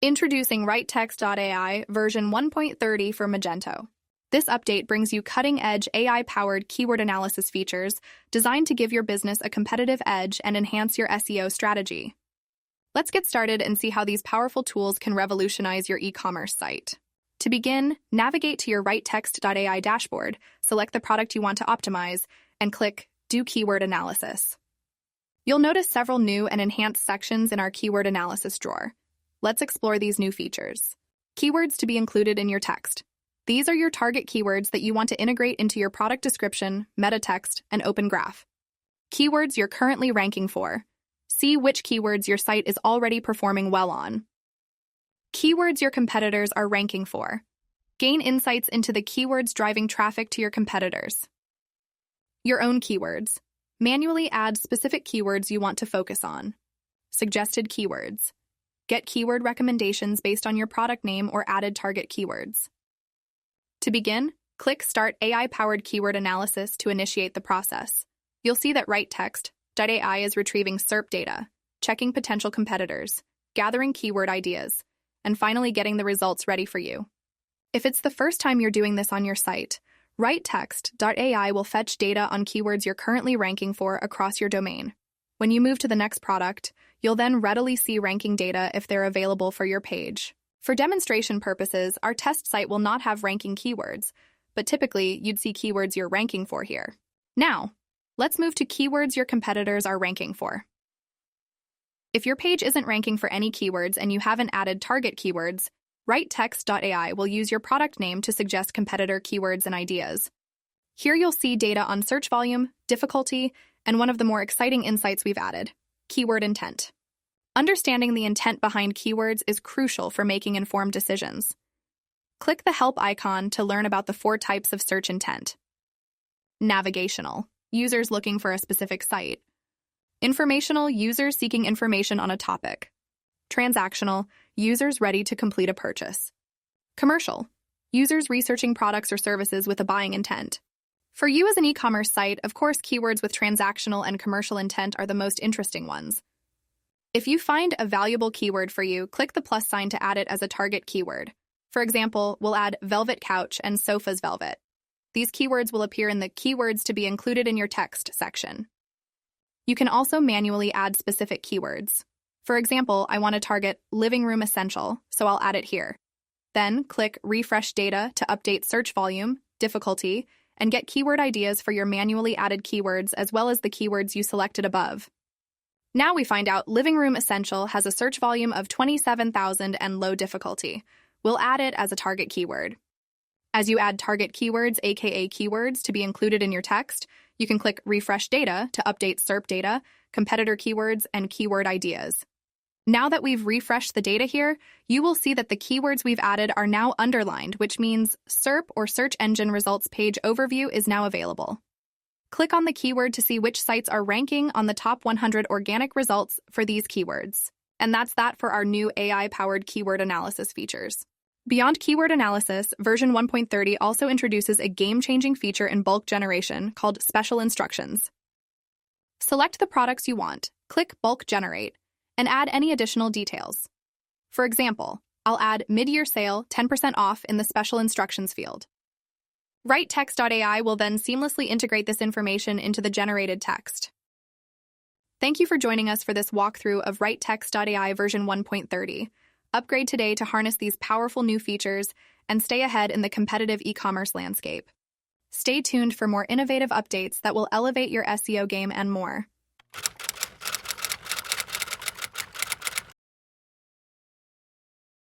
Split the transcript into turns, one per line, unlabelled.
Introducing WriteText.ai version 1.30 for Magento. This update brings you cutting-edge AI-powered keyword analysis features designed to give your business a competitive edge and enhance your SEO strategy. Let's get started and see how these powerful tools can revolutionize your e-commerce site. To begin, navigate to your WriteText.ai dashboard, select the product you want to optimize, and click Do Keyword Analysis. You'll notice several new and enhanced sections in our keyword analysis drawer. Let's explore these new features. Keywords to be included in your text. These are your target keywords that you want to integrate into your product description, meta text, and open graph. Keywords you're currently ranking for. See which keywords your site is already performing well on. Keywords your competitors are ranking for. Gain insights into the keywords driving traffic to your competitors. Your own keywords. Manually add specific keywords you want to focus on. Suggested keywords. Get keyword recommendations based on your product name or added target keywords. To begin, click Start AI-powered keyword analysis to initiate the process. You'll see that WriteText.ai is retrieving SERP data, checking potential competitors, gathering keyword ideas, and finally getting the results ready for you. If it's the first time you're doing this on your site, WriteText.ai will fetch data on keywords you're currently ranking for across your domain. When you move to the next product, you'll then readily see ranking data if they're available for your page. For demonstration purposes, our test site will not have ranking keywords, but typically you'd see keywords you're ranking for here. Now, let's move to keywords your competitors are ranking for. If your page isn't ranking for any keywords and you haven't added target keywords, WriteText.ai will use your product name to suggest competitor keywords and ideas. Here you'll see data on search volume, difficulty, and one of the more exciting insights we've added, keyword intent. Understanding the intent behind keywords is crucial for making informed decisions. Click the Help icon to learn about the 4 types of search intent. Navigational, users looking for a specific site. Informational, users seeking information on a topic. Transactional, users ready to complete a purchase. Commercial, users researching products or services with a buying intent. For you as an e-commerce site, of course, keywords with transactional and commercial intent are the most interesting ones. If you find a valuable keyword for you, click the plus sign to add it as a target keyword. For example, we'll add velvet couch and sofas velvet. These keywords will appear in the Keywords to be included in your text section. You can also manually add specific keywords. For example, I want to target living room essential, so I'll add it here. Then click Refresh Data to update search volume, difficulty, and get keyword ideas for your manually added keywords as well as the keywords you selected above. Now we find out living room essential has a search volume of 27,000 and low difficulty. We'll add it as a target keyword. As you add target keywords, aka keywords, to be included in your text, you can click Refresh Data to update SERP data, competitor keywords, and keyword ideas. Now that we've refreshed the data here, you will see that the keywords we've added are now underlined, which means SERP or Search Engine Results Page Overview is now available. Click on the keyword to see which sites are ranking on the top 100 organic results for these keywords. And that's that for our new AI-powered keyword analysis features. Beyond keyword analysis, version 1.30 also introduces a game-changing feature in bulk generation called Special Instructions. Select the products you want, click Bulk Generate, and add any additional details. For example, I'll add mid-year sale 10% off in the Special Instructions field. WriteText.ai will then seamlessly integrate this information into the generated text. Thank you for joining us for this walkthrough of WriteText.ai version 1.30. Upgrade today to harness these powerful new features and stay ahead in the competitive e-commerce landscape. Stay tuned for more innovative updates that will elevate your SEO game and more.